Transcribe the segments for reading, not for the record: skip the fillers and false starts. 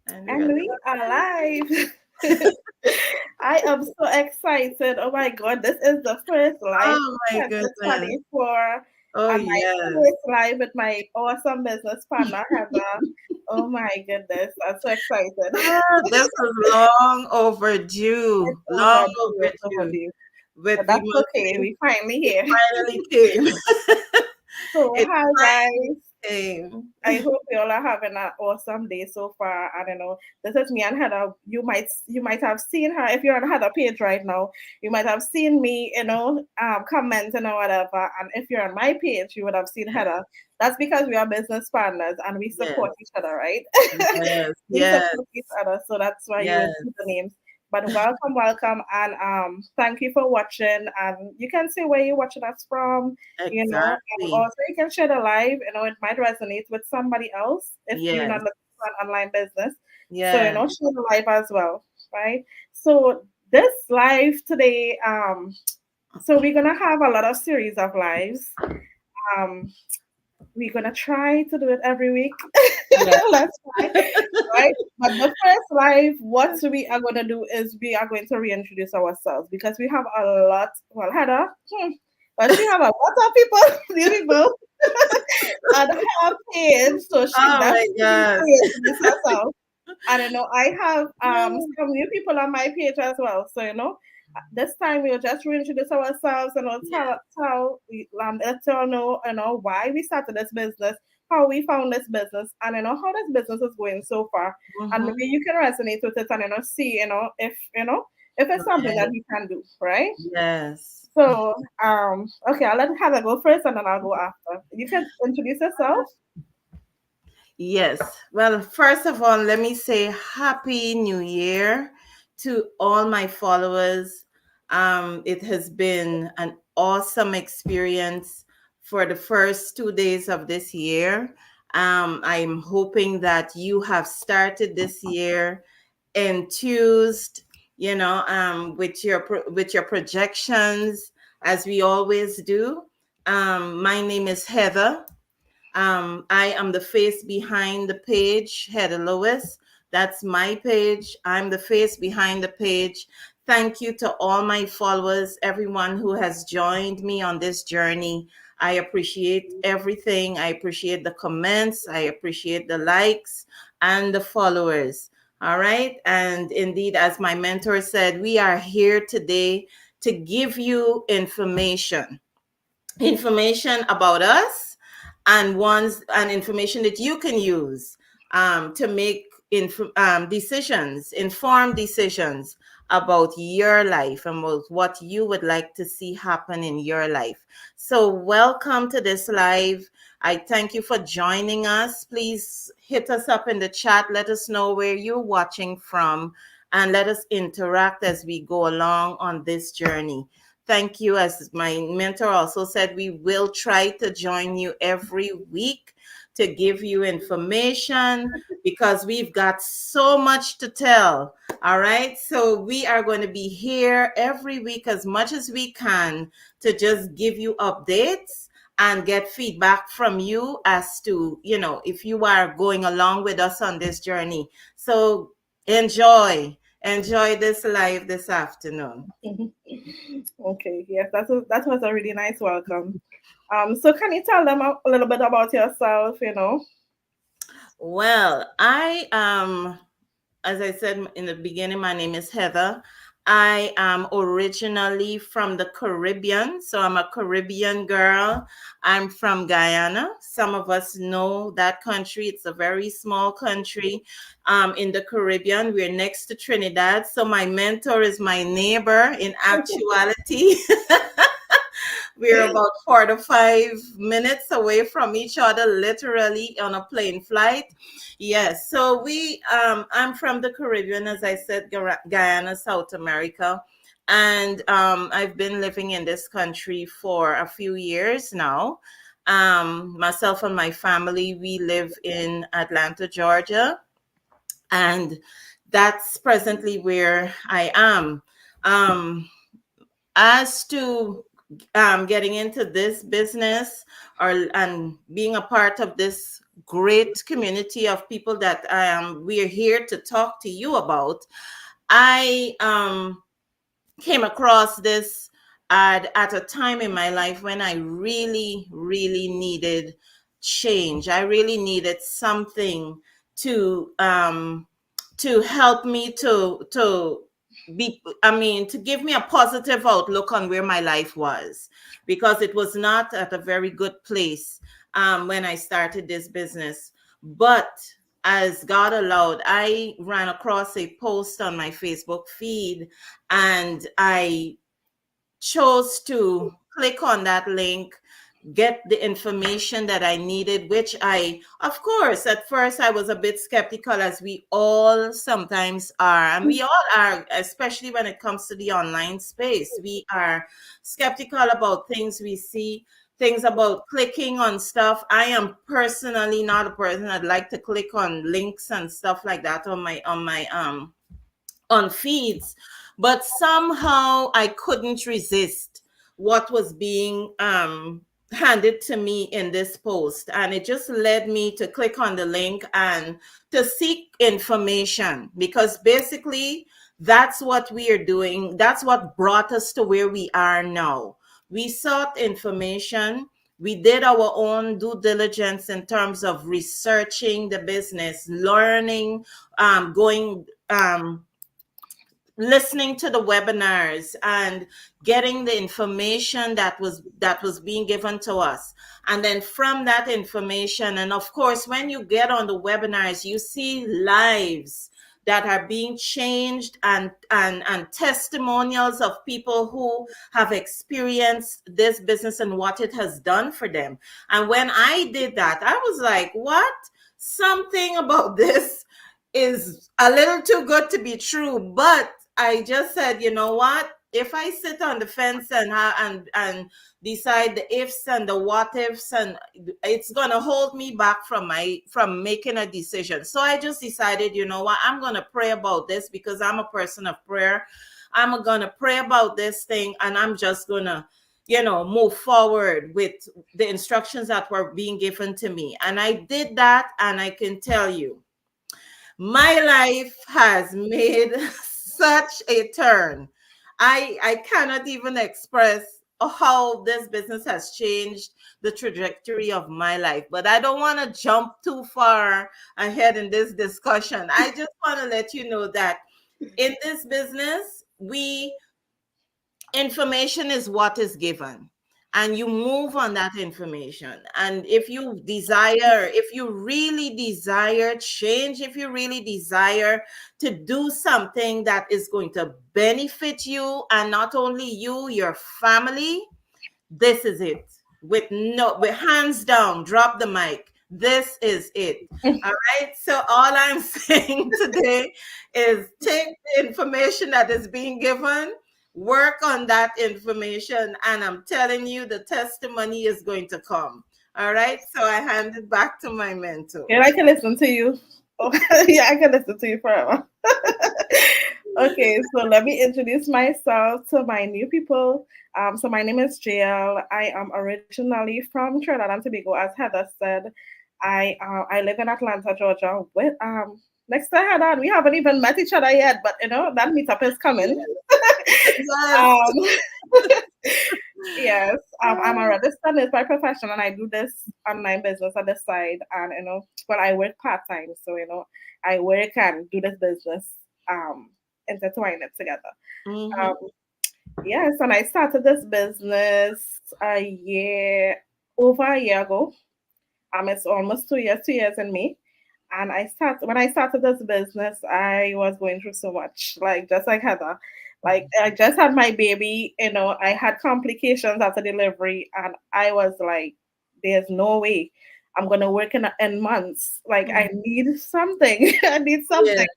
And we are And we are live. I am so excited. Oh my God, this is the first live oh my of goodness. 2024 Oh and my yes. first live with my awesome business partner, Heather. Oh my goodness, I'm so excited. This is long overdue. It's Long overdue, it's overdue. overdue. But But we that's must okay, say we finally it here. finally came. So, It hi finally guys. came. I hope you all are having an awesome day so far. I don't know. This is me and Heather. You might have seen her if you're on Heather page right now. You might have seen me, commenting or whatever. And if you're on my page, you would have seen Heather. That's because we are business partners and we Yes, support each other, right? yes, We yes, support each other, so that's why you would yes. see the names. But welcome, welcome, and thank you for watching. And you can say where you're watching us from, and Exactly. also you can share the live. It might resonate with somebody else if you're not Yes, looking for an online business. So yes. share the live as well, right? So this live today, so we're gonna have a lot of series of lives. Um, we're gonna try to do it every week. Yes. Let's try, right? But the first live, what we are gonna do is we are going to reintroduce ourselves because we have a lot. Well, Heather, well, she have a lot of people, new people on her page, so she Oh my definitely needs to gosh. reintroduce herself. And I have some new people on my page as well. So this time we'll just reintroduce ourselves and we'll Yes. let you all know why we started this business, how we found this business, and how this business is going so far. And Mm-hmm. maybe you can resonate with it and see if it's something that Right. you can do, right? Yes. So okay, I'll let Heather go first and then I'll go after. You can introduce yourself. Yes. Well, first of all, let me say Happy New Year to all my followers. It has been an awesome experience for the first 2 days of this year. I'm hoping that you have started this year enthused, with your projections, as we always do. My name is Heather. I am the face behind the page, Heather Lewis. That's my page. I'm the face behind the page. Thank you to all my followers, everyone who has joined me on this journey. I appreciate everything. I appreciate the comments. I appreciate the likes and the followers. All right. And indeed, as my mentor said, we are here today to give you information about us, and information that you can use to make decisions, informed decisions about your life and about what you would like to see happen in your life. So welcome to this live. I thank you for joining us. Please hit us up in the chat. Let us know where you're watching from, and let us interact as we go along on this journey. Thank you. As my mentor also said, we will try to join you every week to give you information, because we've got so much to tell. All right. So we are going to be here every week as much as we can to just give you updates and get feedback from you as to, if you are going along with us on this journey. So enjoy this live this afternoon. Okay, yes, that was a really nice welcome. So can you tell them a little bit about yourself? Well, as I said in the beginning, my name is Heather. I am originally from the Caribbean, so I'm a Caribbean girl. I'm from Guyana. Some of us know that country. It's a very small country in the Caribbean. We're next to Trinidad, so my mentor is my neighbor in actuality. We're about 4 to 5 minutes away from each other, literally on a plane flight. Yes. So I'm from the Caribbean, as I said, Guyana, South America. And I've been living in this country for a few years now. Myself and my family, we live in Atlanta, Georgia. And that's presently where I am. Um, as to getting into this business, or and being a part of this great community of people that we're here to talk to you about, I came across this ad at a time in my life when I really, really needed change. I really needed something to help me to be, I mean, to give me a positive outlook on where my life was, because it was not at a very good place when I started this business. But as God allowed, I ran across a post on my Facebook feed, and I chose to click on that link, get the information that I needed, which I, of course, at first I was a bit skeptical, as we all sometimes are. And we all are, especially when it comes to the online space. We are skeptical about things we see, things about clicking on stuff. I am personally not a person that like to click on links and stuff like that on my on feeds, but somehow I couldn't resist what was being handed to me in this post. And it just led me to click on the link and to seek information, because basically that's what we are doing. That's what brought us to where we are now. We sought information. We did our own due diligence in terms of researching the business, learning, going listening to the webinars and getting the information that was being given to us. And then from that information, and of course when you get on the webinars, you see lives that are being changed, and testimonials of people who have experienced this business and what it has done for them. And when I did that, I was like, what? Something about this is a little too good to be true. But I just said, you know what? If I sit on the fence and decide the ifs and the what ifs, and it's gonna hold me back from making a decision. So I just decided, you know what? I'm gonna pray about this, because I'm a person of prayer. I'm gonna pray about this thing, and I'm just gonna, move forward with the instructions that were being given to me. And I did that, and I can tell you, my life has made such a turn. I cannot even express how this business has changed the trajectory of my life. But I don't want to jump too far ahead in this discussion. I just want to let you know that in this business, we information is what is given, and you move on that information. And if you really desire change, if you really desire to do something that is going to benefit you, and not only you, your family, this is it. With hands down, drop the mic. This is it. All right. So all I'm saying today is take the information that is being given, work on that information, and I'm telling you, the testimony is going to come. All right. So I hand it back to my mentor. And I can listen to you. Oh, yeah, I can listen to you forever. Okay, so let me introduce myself to my new people. So my name is JL. I am originally from Trinidad and Tobago, as Heather said. I live in Atlanta, Georgia. With next to Heather, we haven't even met each other yet, but that meetup is coming. Yes. Um, yes, I'm a registered nurse by profession, and I do this online business on the side. And but I work part time, so I work and do this business, intertwine it together. Mm-hmm. Um, yes, and I started this business over a year ago. It's almost 2 years, 2 years in May. And when I started this business, I was going through so much, like just like Heather. Like I just had my baby, I had complications after delivery, and I was like, there's no way I'm gonna work in months. Like I need something. I need Yeah. something.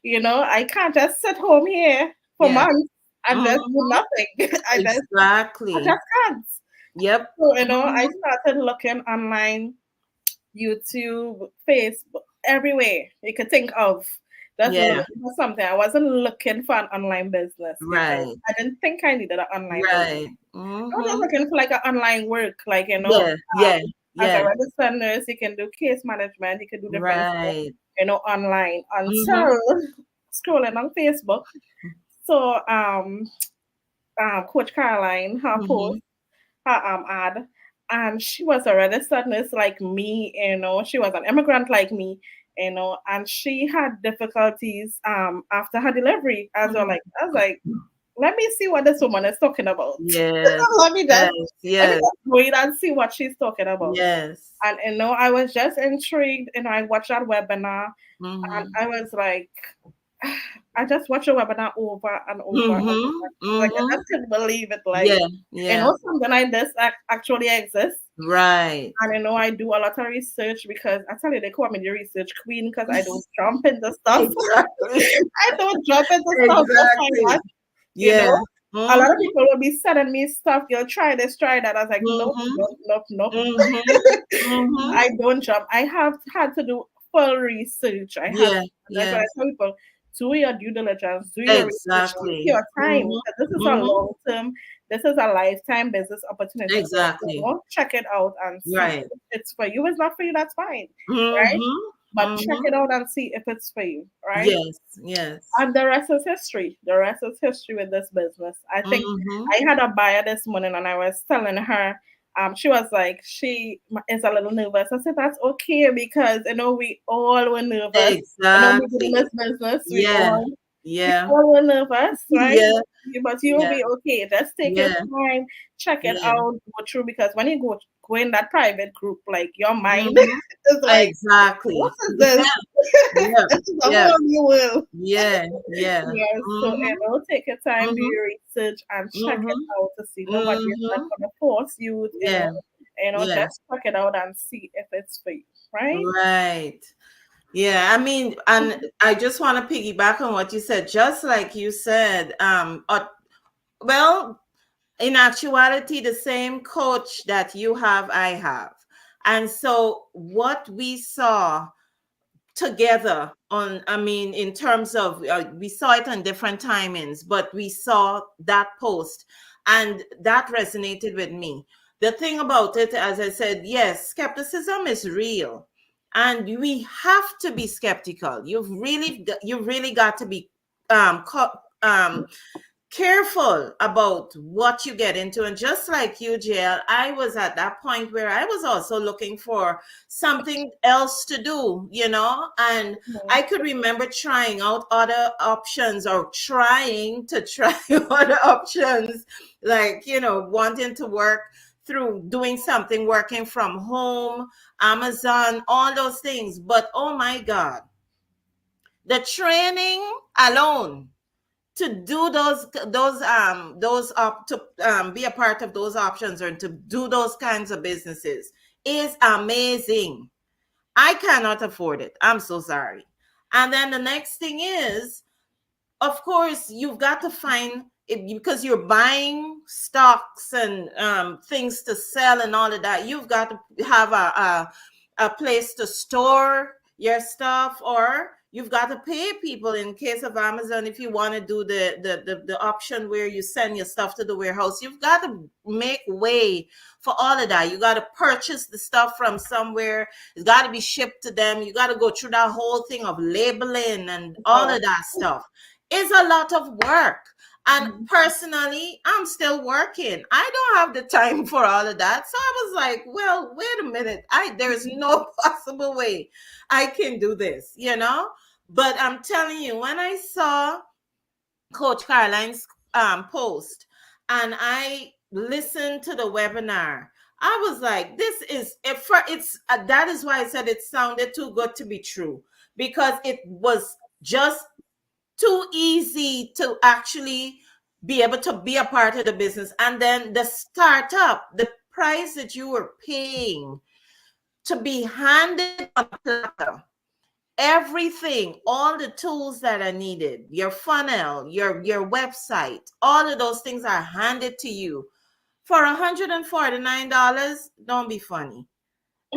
I can't just sit home here for Yeah. months and just do Mm-hmm. nothing. I Exactly. just can't. Yep. So, I Mhm. started looking online, YouTube, Facebook, everywhere you could think of just Yeah. looking for something. I wasn't looking for an online business because Right. I didn't think I needed an online business. Right. I was just Mm-hmm. looking for like an online work, like Yeah. Yeah. as a Yeah. registered nurse, you can do case management, you can do different stuff, Right. online. Mm-hmm. Until scrolling on Facebook, so Coach Caroline, her Mm-hmm. post, her ad, and she was a registered nurse like me, she was an immigrant like me, and she had difficulties after her delivery as well. Like I was like, let me see what this woman is talking about. Yes. let me just Yes. let me Yes. just wait and see what she's talking about. Yes. And I was just intrigued. I watched that webinar, and Mm-hmm. I was like, I just watched the webinar over and over and over. Mm-hmm. Like I Mm-hmm. just couldn't believe it. Like, Yeah. Yeah. something like this actually exists. Right. And I do a lot of research because I tell you they call me the research queen because I don't jump into stuff. Exactly. I don't jump into stuff just like Exactly. that. You Yeah. know, a lot of Mm-hmm. people will be sending me stuff. You'll try this, try that. I was like, nope, Mm-hmm. nope, nope, nope. Mm-hmm. Mm-hmm. I don't jump. I have had to do full research. I have. Yeah. That's why Yeah. I tell people, do your due diligence, do your research, take Exactly. your time. Mm-hmm. Because this is a Mm-hmm. long term, this is a lifetime business opportunity. So, Exactly. check it out and see Right. if it's for you. It's not for you, that's fine, right? Mm-hmm. But check Mm-hmm. it out and see if it's for you, right? Yes. Yes. And the rest is history. The rest is history with this business. I think Mm-hmm. I had a buyer this morning and I was telling her, she was like, she is a little nervous. I said, that's okay because, we all were nervous. Maybe in Exactly. this business, Yeah. we Yeah. all were nervous, right? Yeah. But you'll Yeah. be okay. Just take your Yeah. time, check it Yeah. out, go through because when you go in that private group, like your mind Mm-hmm. is like, what Exactly. is this? Yeah. This is a Yeah. whole new world. Yeah. Yeah. Yes, so Mm-hmm. take your time, do Mm-hmm. your research, and check it Mm-hmm. out to see. Nobody is not Mm-hmm. gonna force you, Yeah. Yeah. just check it out and see if it's for you, right? Right. Yeah, I mean, and I just want to piggyback on what you said. Just like you said, well, in actuality, the same coach that you have, I have. And so what we saw together on, I mean, in terms of, we saw it on different timings, but we saw that post and that resonated with me. The thing about it, as I said, yes, skepticism is real and we have to be skeptical. You've really got to be careful about what you get into. And just like you, JL, I was at that point where I was also looking for something else to do, and Mhm. I could remember trying out other options or trying to try other options, like, wanting to work through doing something, working from home, Amazon, all those things. But oh my God, the training alone to do those up to be a part of those options or to do those kinds of businesses is amazing. I cannot afford it. I'm so sorry. And then the next thing is, of course, you've got to find it because you're buying stocks and things to sell and all of that. You've got to have a place to store your stuff, or you've got to pay people in case of Amazon. If you want to do the option where you send your stuff to the warehouse, you've got to make way for all of that. You got to purchase the stuff from somewhere. It's got to be shipped to them. You got to go through that whole thing of labeling and all Oh, of that stuff. It's a lot of work. And mhm. personally, I'm still working. I don't have the time for all of that. So I was like, well, wait a minute. There's no possible way I can do this. But I'm telling you, when I saw Coach Caroline's post and I listened to the webinar, I was like, this is it's that is why I said it sounded too good to be true, because it was just too easy to actually be able to be a part of the business. And then the startup, the price that you were paying to be handed on a platter, everything, all the tools that are needed, your funnel, your website, all of those things are handed to you for $149. Don't be funny.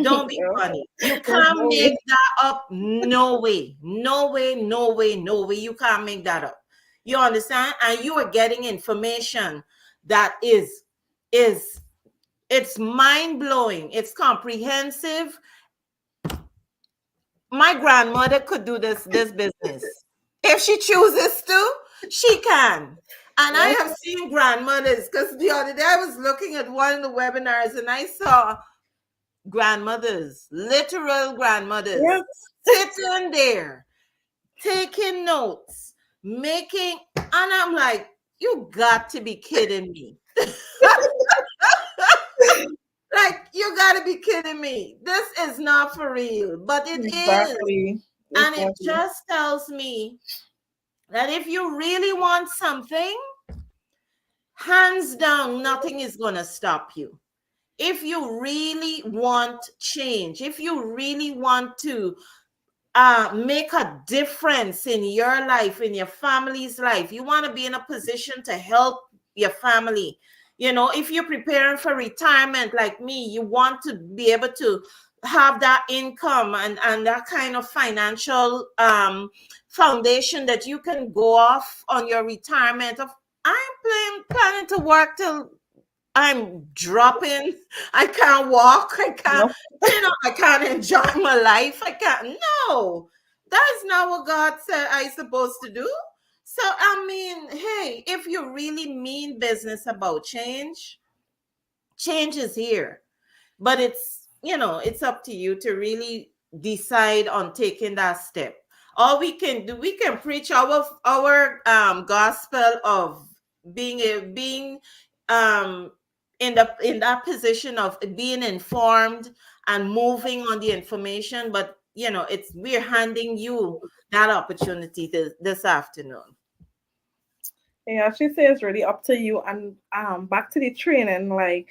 Don't be Yeah. funny. You There's can't no make way. that up. No way. No way. No way. No way. You can't make that up. You understand? And you are getting information that is it's mind blowing. It's comprehensive. My grandmother could do this business if she chooses to. She can. And I Yes. have seen grandmothers because the other day I was looking at one of the webinars and I saw grandmothers, literal grandmothers, Yes. sitting there taking notes, making, and I'm like, you got to be kidding me. Like, you got to be kidding me. This is not for real, but it is. Exactly. And it Exactly. just tells me that if you really want something, hands down, nothing is going to stop you. If you really want change, if you really want to make a difference in your life, in your family's life, you want to be in a position to help your family. You know, if you're preparing for retirement like me, you want to be able to have that income and that kind of financial foundation that you can go off on your retirement. Planning to work till I'm dropping. I can't walk. I can't, No. I can't enjoy my life. I can't. No, that's not what God said I supposed to do. So, I mean, hey, if you really mean business about change, change is here. But it's up to you to really decide on taking that step. All we can do, we can preach our gospel of being um in that position of being informed and moving on the information, but it's we're handing you that opportunity this afternoon. Yeah, she says really up to you. And back to the training, like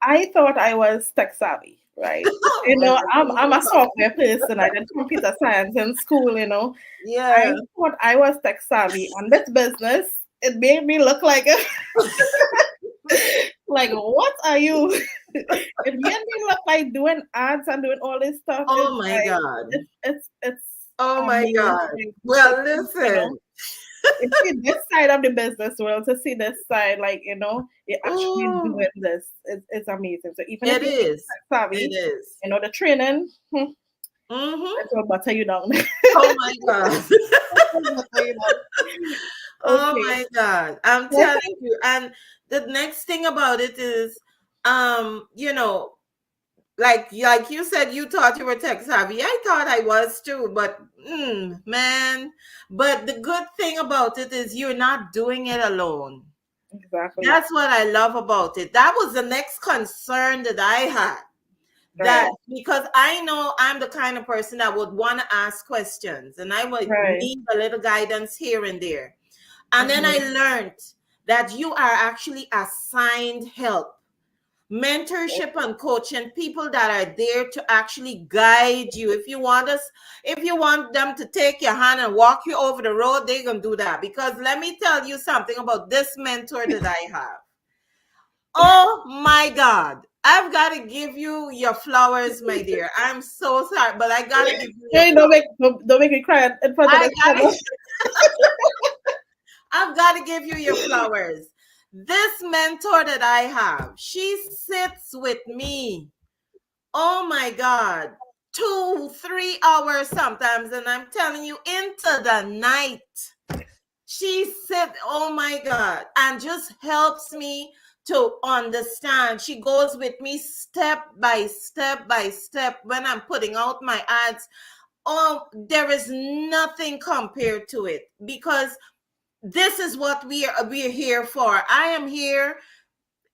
I thought I was tech savvy, right? Well, I'm a software person. I did computer science in school, yeah. I thought I was tech savvy, and this business, it made me look like a like, what are you? It made me look like doing ads and doing all this stuff. It's Oh my like God. it's Oh my amazing God. to Well, see, listen. to see this side of the business world, to see this side, like, you're actually Oh, doing this. It's amazing. So even if it you're is. not It savvy, is. the training, Mm-hmm. it will butter you down. Oh my God. It will butter you down. Oh Okay. my God. I'm So I telling think, you. And the next thing about it is, you know, like you said, you thought you were tech savvy. I thought I was too, but man. But the good thing about it is you're not doing it alone. exactly. That's what I love about it. That was the next concern that I had. Right. That because I know I'm the kind of person that would want to ask questions and I would Right. need a little guidance here and there. And then I Mm-hmm. learned that you are actually assigned help, mentorship and coaching, people that are there to actually guide you. If you want them to take your hand and walk you over the road, they're gonna do that. Because let me tell you something about this mentor that I have. Oh my God. I've got to give you your flowers, my dear. I'm so sorry, but I got to give you your Hey, flowers. don't make me cry in front of I the got camera. to, I've got to give you your flowers. This mentor that I have, she sits with me. Oh my God. 2, 3 hours sometimes. And I'm telling you, into the night. She said, oh my God, and just helps me to understand. She goes with me step by step by step when I'm putting out my ads. Oh, there is nothing compared to it because this is what we're here for. I am here.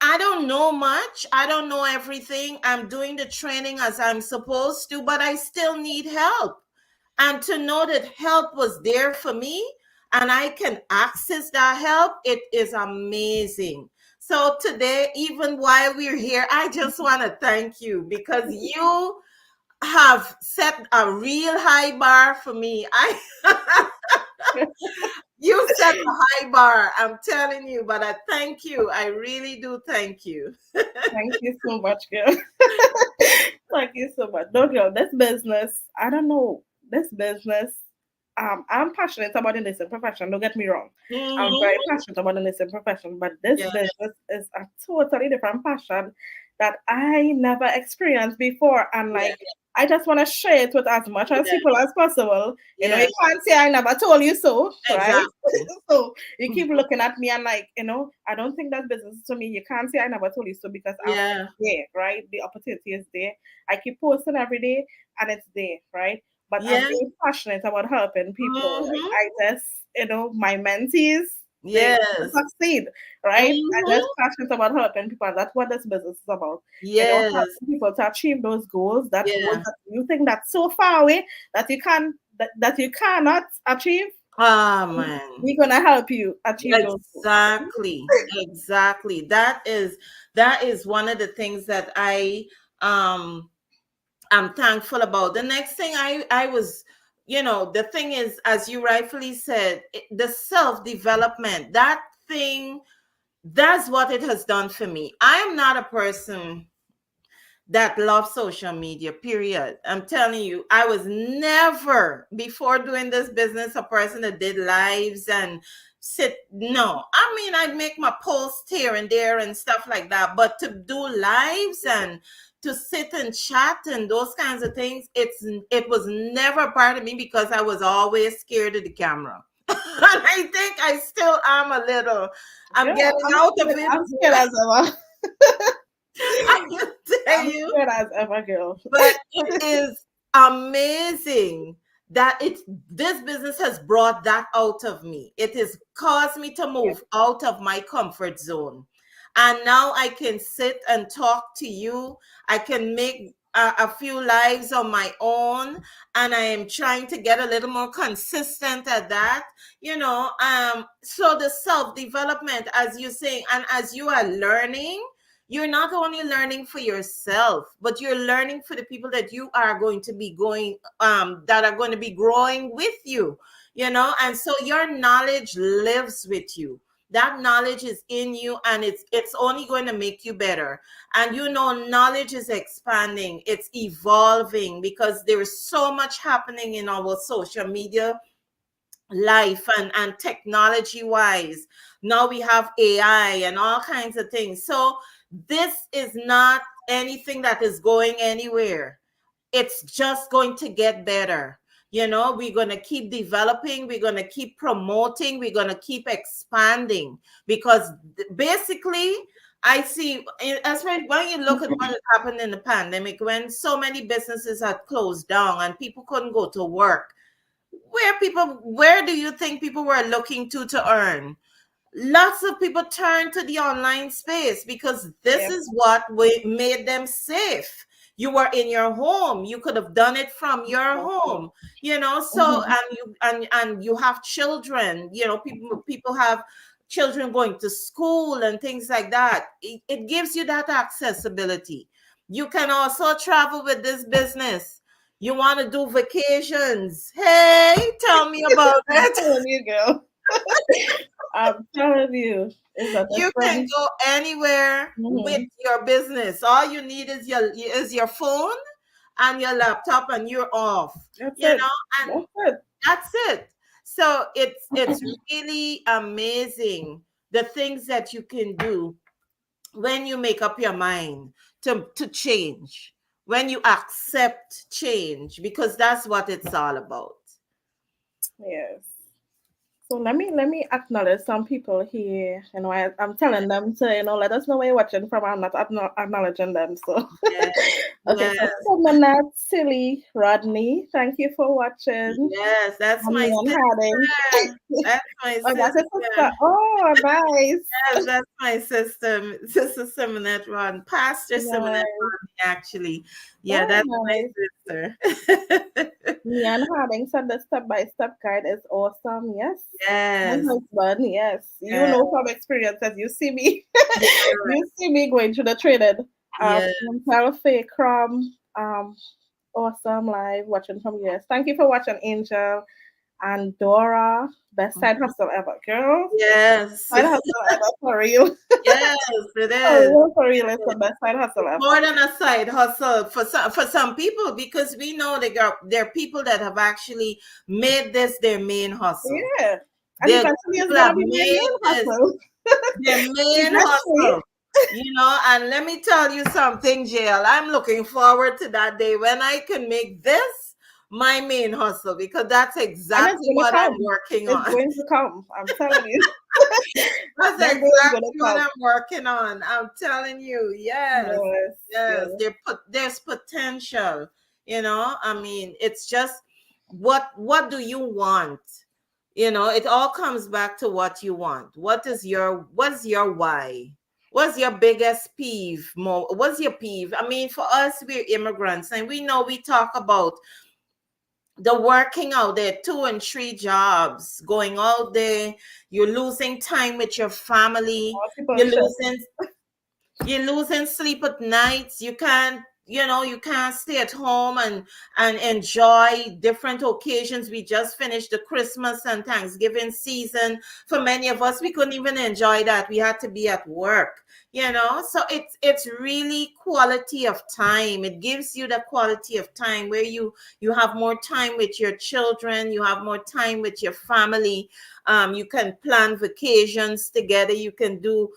I don't know much. I don't know everything. I'm doing the training as I'm supposed to, but I still need help. And to know that help was there for me and I can access that help, it is amazing. So today, even while we're here, I just want to thank you because you have set a real high bar for me. I You set a high bar, I'm telling you, but I thank you. I really do thank you. Thank you so much, girl. Thank you so much. No, girl, this business, I don't know, this business, I'm passionate about the nursing profession. Don't get me wrong. I'm very Mm-hmm. passionate about the nursing profession, but this Yeah, business is a totally different passion that I never experienced before. And yeah, like, I just want to share it with as much as yeah, people as possible. You know, yeah, you can't say I never told you so, right? exactly. So you keep Mhm. looking at me and like, I don't think that business is to me. You can't say I never told you so because I'm Yeah, there, right? The opportunity is there. I keep posting every day and it's there, right? But I'm yeah. very passionate about helping people. Like Mm-hmm. I just, my mentees, they Yes. succeed, right? I just Mm-hmm. passionate about helping people. And that's what this business is about. Yes. Helping people to achieve those goals, that goals Yeah. that you think that's so far away that you can't that you cannot achieve. Ah, man. We're gonna help you achieve those goals. Exactly. Exactly. That is one of the things that um I'm thankful about. The next thing I was, the thing is, as you rightfully said, the self-development, that thing, that's what it has done for me. I am not a person that love social media, period. I'm telling you, I was never, before doing this business, a person that did lives and sit. No, I mean, I'd make my posts here and there and stuff like that, but to do lives and to sit and chat and those kinds of things, it was never a part of me because I was always scared of the camera. And I think I still am a little. I'm Yeah, getting out of it. I'm scared as ever. I can tell I'm you. scared as ever, girl. But it is amazing that this business has brought that out of me. It has caused me to Yeah, move out of my comfort zone. And now I can sit and talk to you. I can make a few lives on my own, and I am trying to get a little more consistent at that. So the self development, as you say, and as you are learning, you're not only learning for yourself, but you're learning for the people that you are going to be going, that are going to be growing with you, and so your knowledge lives with you. That knowledge is in you, and it's only going to make you better. And knowledge is expanding, it's evolving, because there is so much happening in our social media life, and technology wise. Now we have AI and all kinds of things. So this is not anything that is going anywhere. It's just going to get better. We're going to keep developing, we're going to keep promoting, we're going to keep expanding, because basically I see, especially when you look at what has happened in the pandemic, when so many businesses had closed down and people couldn't go to work. Where do you think people were looking to earn? Lots of people turn to the online space because this yeah. is what made them safe. You were in your home, you could have done it from your home. So, Mhm. and you have children, people have children going to school and things like that. It gives you that accessibility. You can also travel with this business. You want to do vacations? Hey, tell me about I'm it. telling you, girl. I'm telling you, it's a You can different. go anywhere with Mhm. your business. All you need is your phone and your laptop, and you're off. That's You it. know, and That's it. that's it. So it's really amazing the things that you can do when you make up your mind to change, when you accept change, because that's what it's all about. Yes. So let me acknowledge some people here. I'm telling them to let us know where you're watching from. I'm not acknowledging them. So Yes, okay, yes, so Somanat, Silly, Rodney, thank you for watching. yes. That's my Amian Harding. sister. That's my Oh, that's your sister. sister. Oh, nice. Yes, that's my sister, Sister Simonette Ron, Pastor Simonette Nice. Ron, actually. Yeah, Oh, that's nice. my sister. Mian Harding said the step-by-step guide is awesome. Yes. My Yes, husband, yes. You yes, know from experience as you see me. yeah, You see me going through the training. yeah. Tell Faye Crumb, awesome live watching from US. Thank you for watching, Angel. and Dora, best side Mhm. hustle ever, girl. Yes. Side hustle ever for real. Yes, it For is. real, for real, It it's the is. best side hustle It's ever. more than a side hustle for some people, because we know there are people that have actually made this their main hustle. Yeah. And There eventually it's people gonna have be my made main this hustle. their main Eventually. hustle. And let me tell you something, JL. I'm looking forward to that day when I can make this my main hustle, because that's And it's exactly gonna what I'm come. working It's on. going to come. I'm telling you. That's That day is gonna exactly what come. I'm working on. I'm telling you. Yes. Yes, Yes. yes. There's potential. I mean, it's just what do you want? It all comes back to what you want. What's your why? What's your biggest peeve? What's your peeve? I mean, for us, we're immigrants, and we know we talk about the working out there, 2 and 3 jobs, going out there, you're losing time with your family, Multiple you're shifts. losing sleep at nights. You can't stay at home and enjoy different occasions. We just finished the Christmas and Thanksgiving season. For many of us, we couldn't even enjoy that. We had to be at work. So it's really quality of time. It gives you the quality of time where you have more time with your children, you have more time with your family. You can plan vacations together, you can do,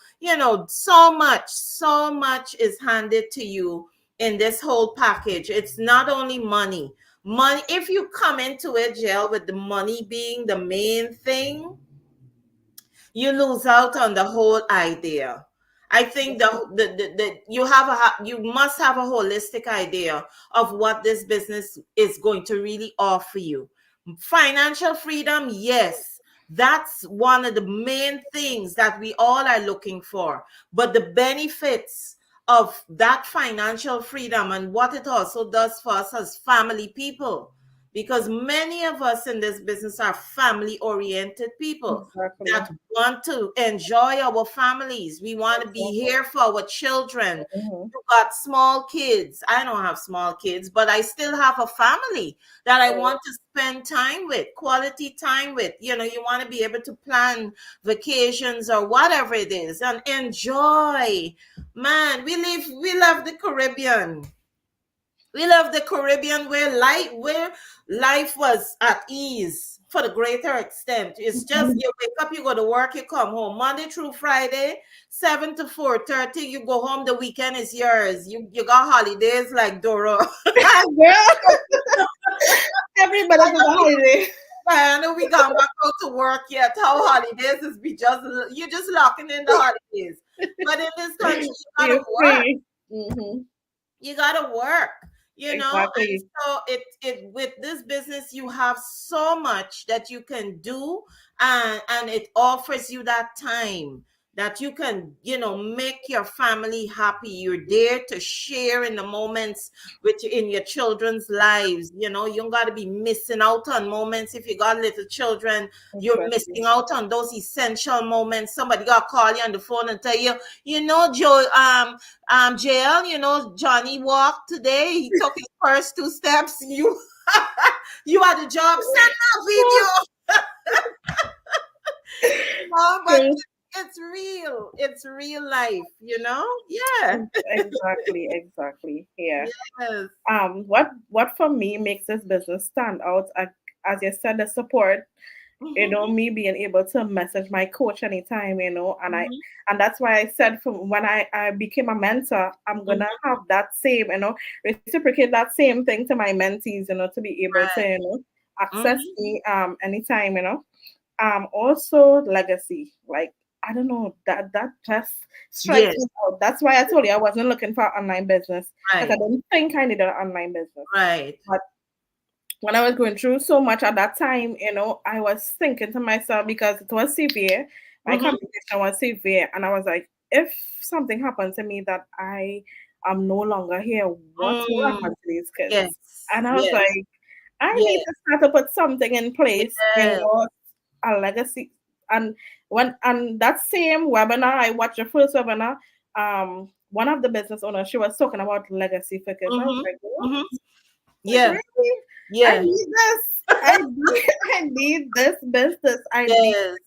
so much is handed to you in this whole package. It's not only money. If you come into it, jail, with the money being the main thing, you lose out on the whole idea. I think you must have a holistic idea of what this business is going to really offer you. Financial freedom, yes, that's one of the main things that we all are looking for. But the benefits of that financial freedom and what it also does for us as family people, because many of us in this business are family oriented people Exactly. that want to enjoy our families. We want to be Exactly. here for our children. Mm-hmm. You got small kids. I don't have small kids, but I still have a family that I want to spend time with, quality time with. You want to be able to plan vacations or whatever it is and enjoy. Man, we love the Caribbean. We love the Caribbean where life was at ease for the greater extent. It's just you wake up, you go to work, you come home Monday through Friday, 7 to 4:30. You go home. The weekend is yours. You got holidays like Doro. Girl, everybody's on a holiday. I know we gone back out to work yet. How holidays is be just you just locking in the holidays. But in this country, you gotta You're work. free. Mm-hmm. You gotta work, and Exactly. so it with this business you have so much that you can do, and it offers you that time that you can make your family happy. You're there to share in the moments in your children's lives. You don't got to be missing out on moments. If you got little children, you're Exactly. missing out on those essential moments. Somebody got to call you on the phone and tell you, Joe, JL, Johnny walked today. He took his first 2 steps. You had a job. Send that video. But Girl, it's real. It's real life. Yeah. exactly, exactly. Yeah. Yes. What for me makes this business stand out, as you said, the support, Hmm. me being able to message my coach anytime, Hmm. and that's why I said from when I became a mentor, I'm gonna Hmm. have that same, reciprocate that same thing to my mentees, to be able to, Right. access Hmm. me anytime, also legacy. Like, I don't know, that just strikes me Yes. out. That's why I told you I wasn't looking for an online business, because I Right. didn't think I needed an online business. Right. But when I was going through so much at that time, I was thinking to myself, because it was severe, my Hmm. communication was severe, and I was like, if something happened to me that I am no longer here, what will Mm. happen to these kids? Yes. And I was Yes. like, I need Yes. to start to put something in place, Yes. a legacy. And that same webinar, I watched the first webinar. One of the business owners, she was talking about legacy for kids. I was Hmm. like, what? Hmm. Like, Yeah. really? I Yeah. need this. I need this business. I need, Yes.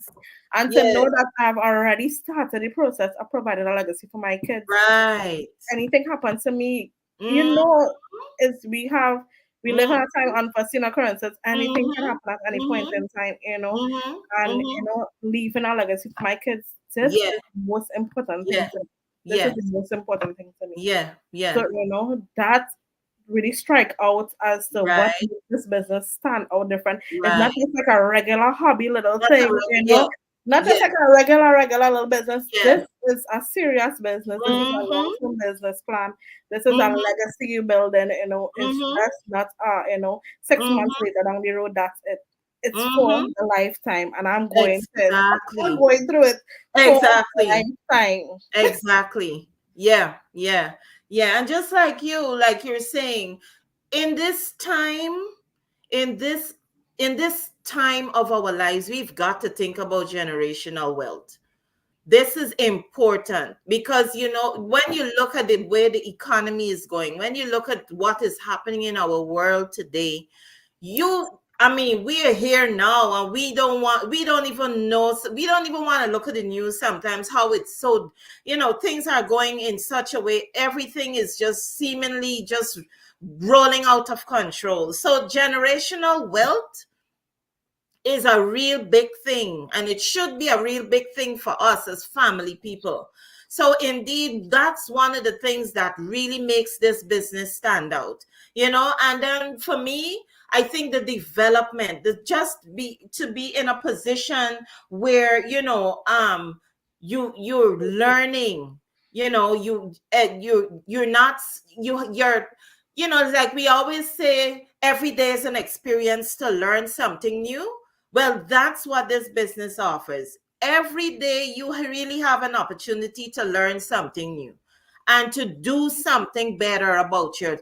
and to know Yes. that I've already started the process of providing a legacy for my kids. Right. Anything happens to me, you Mm-hmm. know, is we live in Mm-hmm. a time of unforeseen occurrences. Anything can Mm-hmm. happen at any point Mm-hmm. in time, Mm-hmm. and Mm-hmm. leaving a legacy for my kids. This is Yeah. the most important Yeah. thing to me. This is Yes. the most important thing to me. Yeah. So Yeah. that really strike out as to what Right. makes this business stand out different. It's not Right. just like a regular hobby little That's a thing, yeah. not just Yeah. like a regular little business. Yeah. This is a serious business. This is a long Mm-hmm. term business plan. This is a Mm-hmm. legacy you building. It's Mm-hmm. just not 6 months Mm-hmm. later down the road. That's it. It's for Mm-hmm. the lifetime, and I'm Exactly. going through it for a Exactly. lifetime. Exactly. Yeah. Yeah. Yeah. And just like you, like you're saying, in this time, in this in this time of our lives, we've got to think about generational wealth. This is important because when you look at the way the economy is going, when you look at what is happening in our world today, I mean, we are here now and we don't even know, we don't even want to look at the news sometimes, how it's so, things are going in such a way, everything is just seemingly just rolling out of control. So generational wealth is a real big thing, and it should be a real big thing for us as family people. So indeed, that's one of the things that really makes this business stand out. And then for me, I think the development, the just be to be in a position where you're learning, you're not you're it's like we always say, every day is an experience to learn something new. Well, that's what this business offers. Every day you really have an opportunity to learn something new and to do something better about your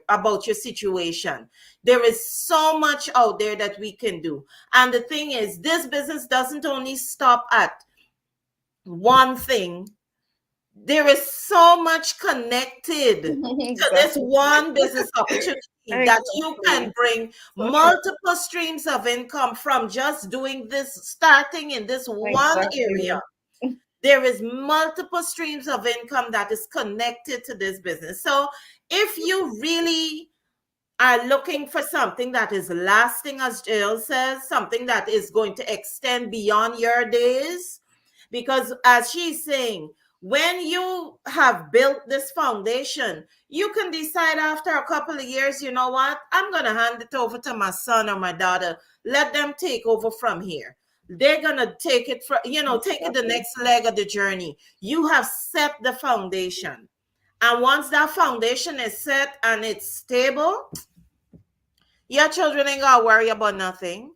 situation. There is so much out there that we can do. And the thing is, this business doesn't only stop at one thing. There is so much connected to this Exactly. one business opportunity that you can Exactly. bring So true. multiple streams of income from just doing this, starting in this one area. Exactly. There is multiple streams of income that is connected to this business. So if you really are looking for something that is lasting, as Jill says, something that is going to extend beyond your days, because as she's saying, when you have built this foundation, you can decide after a couple of years, you know what, I'm going to hand it over to my son or my daughter. Let them take over from here. They're going to take it take it the Exactly. next leg of the journey. You have set the foundation. And once that foundation is set and it's stable, your children ain't got to worry about nothing.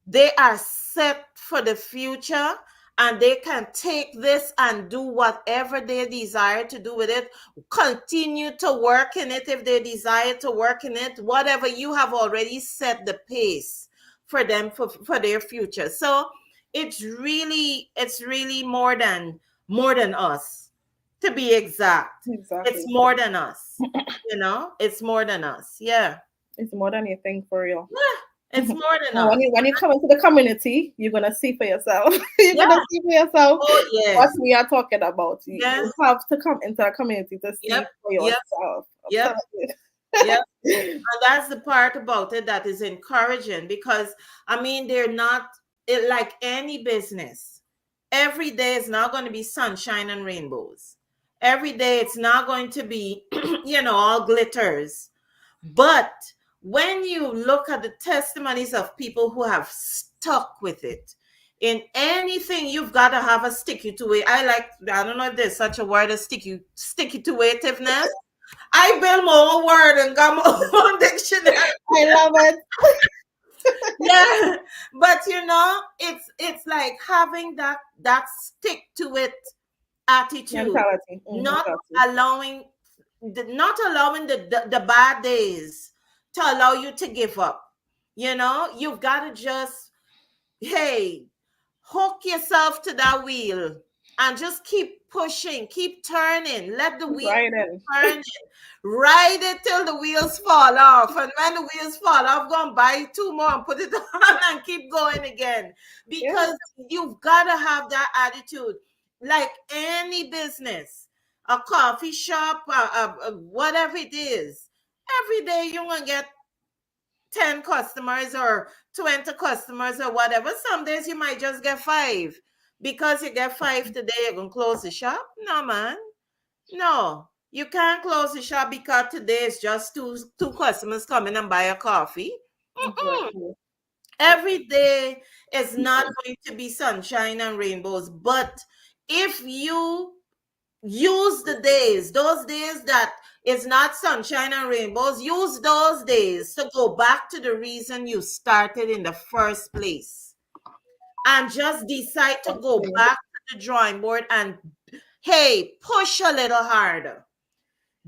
They are set for the future, and they can take this and do whatever they desire to do with it. Continue to work in it if they desire to work in it. Whatever, you have already set the pace for them for their future. So it's really more than us, to be exact. It's Exactly. more than us. It's more than us. Yeah. It's more than you think for real. Yeah. It's more than And us. when you come into the community, you're gonna see for yourself. You're Yeah. gonna see for yourself Oh, what yes. we are talking about. You Yes. have to come into a community to Yep. see for Yep. yourself. I'm Yep. telling Yep. you. And that's the part about it that is encouraging, because I mean, they're not like any business. Every day is not going to be sunshine and rainbows. Every day it's not going to be, all glitters. But when you look at the testimonies of people who have stuck with it, in anything, you've got to have a sticky to it. I don't know if there's such a word as sticky to itiveness. I build my own word and got my own dictionary. I love it. Yeah, but it's like having that stick to it attitude, Mentality. not Mentality. allowing the bad days to allow you to give up. You've got to just, hey, hook yourself to that wheel and just keep pushing, keep turning, let the wheels Right in. turn, ride it till the wheels fall off. And when the wheels fall off, go and buy two more and put it on and keep going again. Yeah. Because you've got to have that attitude. Like any business, a coffee shop, whatever it is, every day you're going to get 10 customers or 20 customers or whatever. Some days you might just get five. Because you get five today, you're going to close the shop? No, man. No, you can't close the shop because today is just two customers coming and buy a coffee. Mm-mm. Exactly. Every day is not going to be sunshine and rainbows. But if you use the days, those days that is not sunshine and rainbows, use those days to go back to the reason you started in the first place. And just decide to go Exactly. back to the drawing board and, hey, push a little harder.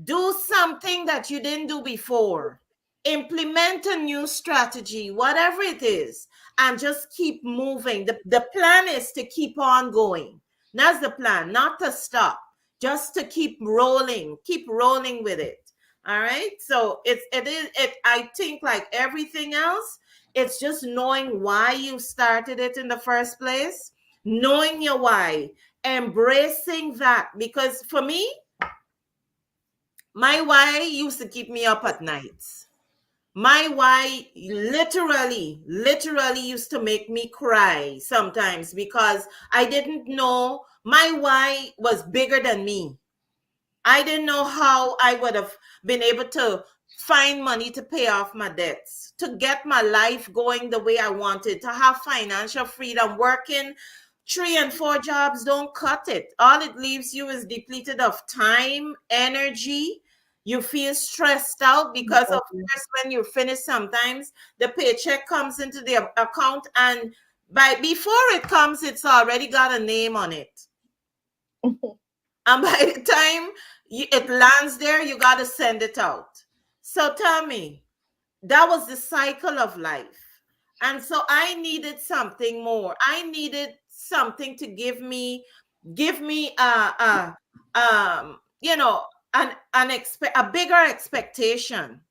Do something that you didn't do before. Implement a new strategy, whatever it is, and just keep moving. The plan is to keep on going. That's the plan, not to stop, just to keep rolling with it. All right. So I think like everything else, it's just knowing why you started it in the first place, knowing your why, embracing that. Because for me, my why used to keep me up at nights. My why literally used to make me cry sometimes because I didn't know my why was bigger than me. I didn't know how I would have been able to find money to pay off my debts, to get my life going the way I wanted, to have financial freedom. Working 3 and 4 jobs don't cut it. All it leaves you is depleted of time, energy. You feel stressed out because, of Exactly. course, when you finish, sometimes the paycheck comes into the account, and before it comes, it's already got a name on it. And by the time it lands there, you got to send it out. So tell me, that was the cycle of life. And so I needed something more. I needed something to give me you know, a bigger expectation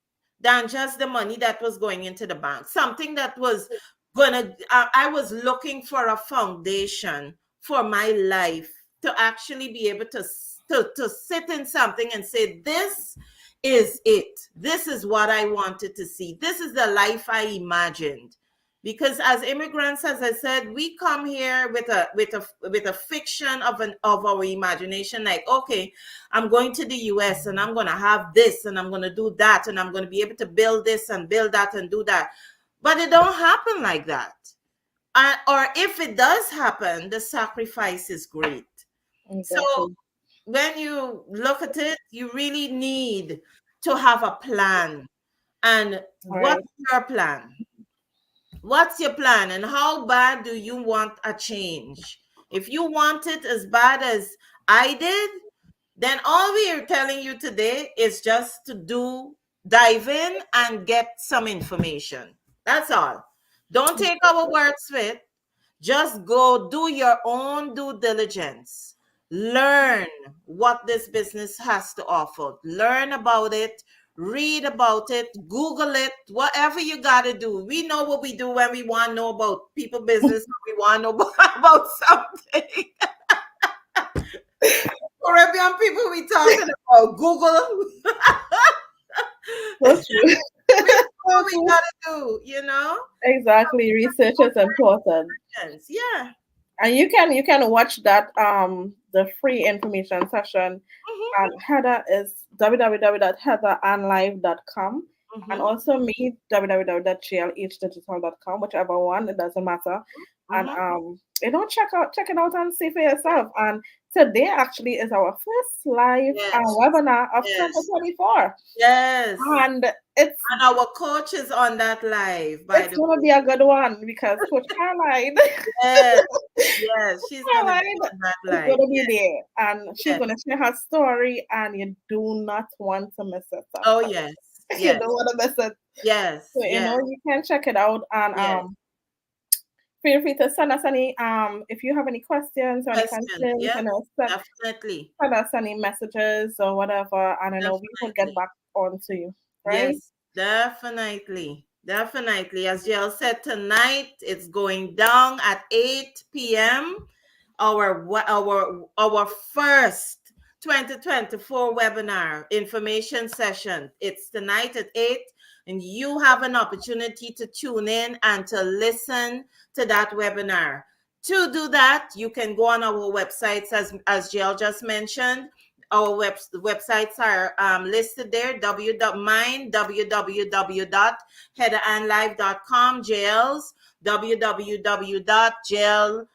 than just the money that was going into the bank. Something that was gonna I was looking for a foundation for my life, to actually be able to sit in something and say, this is it. This is what I wanted to see. This is the life I imagined. Because as immigrants, as I said, we come here with a fiction of our imagination. Like, okay, I'm going to the US and I'm going to have this and I'm going to do that and I'm going to be able to build this and build that and do that. But it don't happen like that. Or if it does happen, the sacrifice is great. So Exactly. when you look at it, you really need to have a plan. And what's Right. your plan? What's your plan, and how bad do you want a change? If you want it as bad as I did, then all we are telling you today is just to dive in and get some information. That's all. Don't take our words for it. Just go do your own due diligence. Learn what this business has to offer. Learn about it, read about it, Google it, whatever you got to do. We know what we do when we want to know about people business, we want to know about something. Caribbean people, we talking about Google. So true. We know So what we true. got to do. Exactly. Research is important. Yeah. And you can watch that the free information session. Mm-hmm. Heather is www.heatheranlive.com, and Mm-hmm. also me www.glhdigital.com, whichever one, it doesn't matter. And Mm-hmm. check it out and see for yourself. And today actually is our first live Yes. webinar of Yes. 2024, Yes. and it's And our coach is on that live, by it's the gonna way. be a good one because Coach Caroline Yes. Yes. She's gonna be Caroline on that is live. gonna be there, and she's Yes. gonna share her story, and you do not want to miss it. Oh yes. You Yes. don't want to miss it. Yes. So Yes. you can check it out, and Yes. feel free to send us any if you have any questions or any Question. concerns, Yes, definitely. send us any messages or whatever. I don't know, we will get Definitely. back on to you, right? Yes, definitely. Definitely. As Jill said, tonight it's going down at 8 p.m. Our first 2024 webinar information session. It's tonight at 8, and you have an opportunity to tune in and to listen to that webinar. To do that, you can go on our websites as Jill just mentioned. Our websites are listed there. Mine, www.heatherandlive.com. Jail's www.jail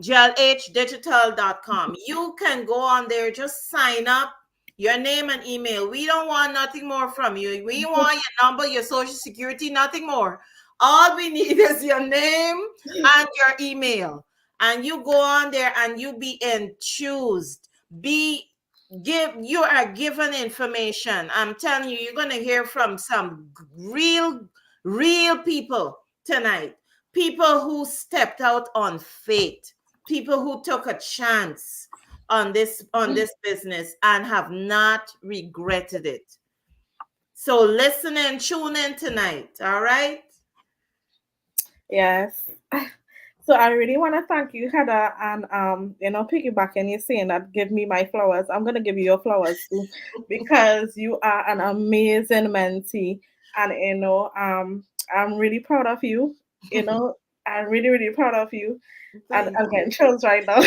glhdigital.com. You can go on there, just sign up, your name and email. We don't want nothing more from you. We want your number, your social security, nothing more. All we need is your name and your email. And you go on there and you be enthused. You are given information. I'm telling you, you're gonna hear from some real people tonight. People who stepped out on faith, people who took a chance on this business and have not regretted it. So listen and tune in tonight. All right. Yes. So I really want to thank you, Heather, and piggybacking you saying that give me my flowers. I'm gonna give you your flowers too, because you are an amazing mentee, and I'm really proud of you. You know, I'm really really proud of you, and Thank I'm getting you. chills right now.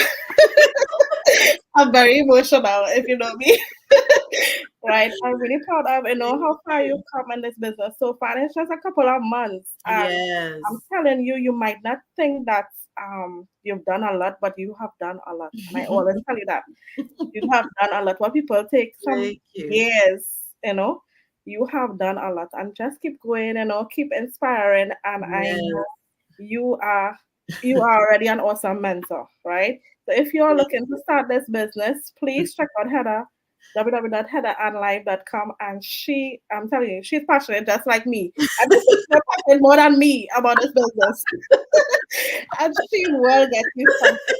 I'm very emotional, if you know me. Right. I'm really proud of Thank how far you've you. come in this business so far. It's just a couple of months, and I'm Yes. telling you, you might not think that you've done a lot, but you have done a lot. And I always tell you that you have done a lot. What people take some Thank you. years, you know, you have done a lot, and just keep going, keep inspiring. And I know Yes. you are you are already an awesome mentor, right? So if you're Yes. looking to start this business, please check out Heather, www.heatherandlive.com. And I'm telling you, she's passionate just like me. And this is more passionate more than me about this business. And she will get you something.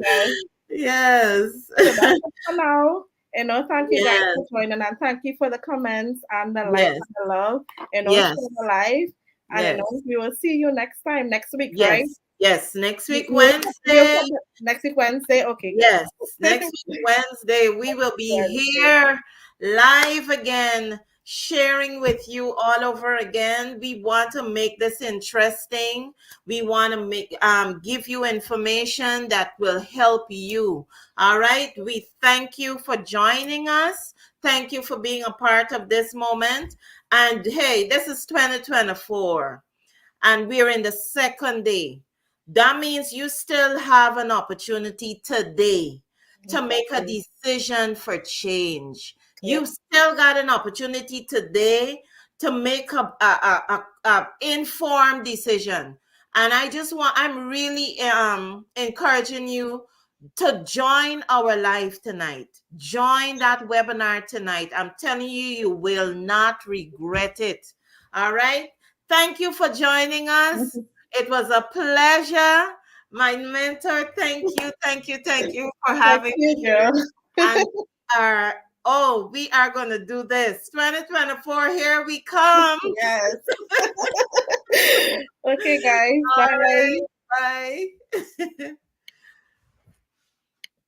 Yes. Yes. So that's it for now. Thank you guys Yes. for joining, and thank you for the comments and the likes Yes. and the love. Yes. Share the live. And Yes. we will see you next time, next week, right? Yes. Yes. Next We, week, we will we'll Wednesday. catch up next week Wednesday. Okay, Yes. good. Next week, Wednesday, we will be Wednesday. here live again, sharing with you all over again. We want to make this interesting. We want to give you information that will help you. All right. We thank you for joining us. Thank you for being a part of this moment. And hey, this is 2024 and we're in the second day. That means you still have an opportunity today to make a Exactly. decision for change. Yeah. You've still got an opportunity today to make a informed decision. And I'm really encouraging you to join our live tonight. Join that webinar tonight. I'm telling you, you will not regret it. All right. Thank you for joining us. It was a pleasure. My mentor, thank you for Thank having you, me girl. here. And our we are gonna do this. 2024, here we come. Yes. Okay, guys. All Bye. right, bye.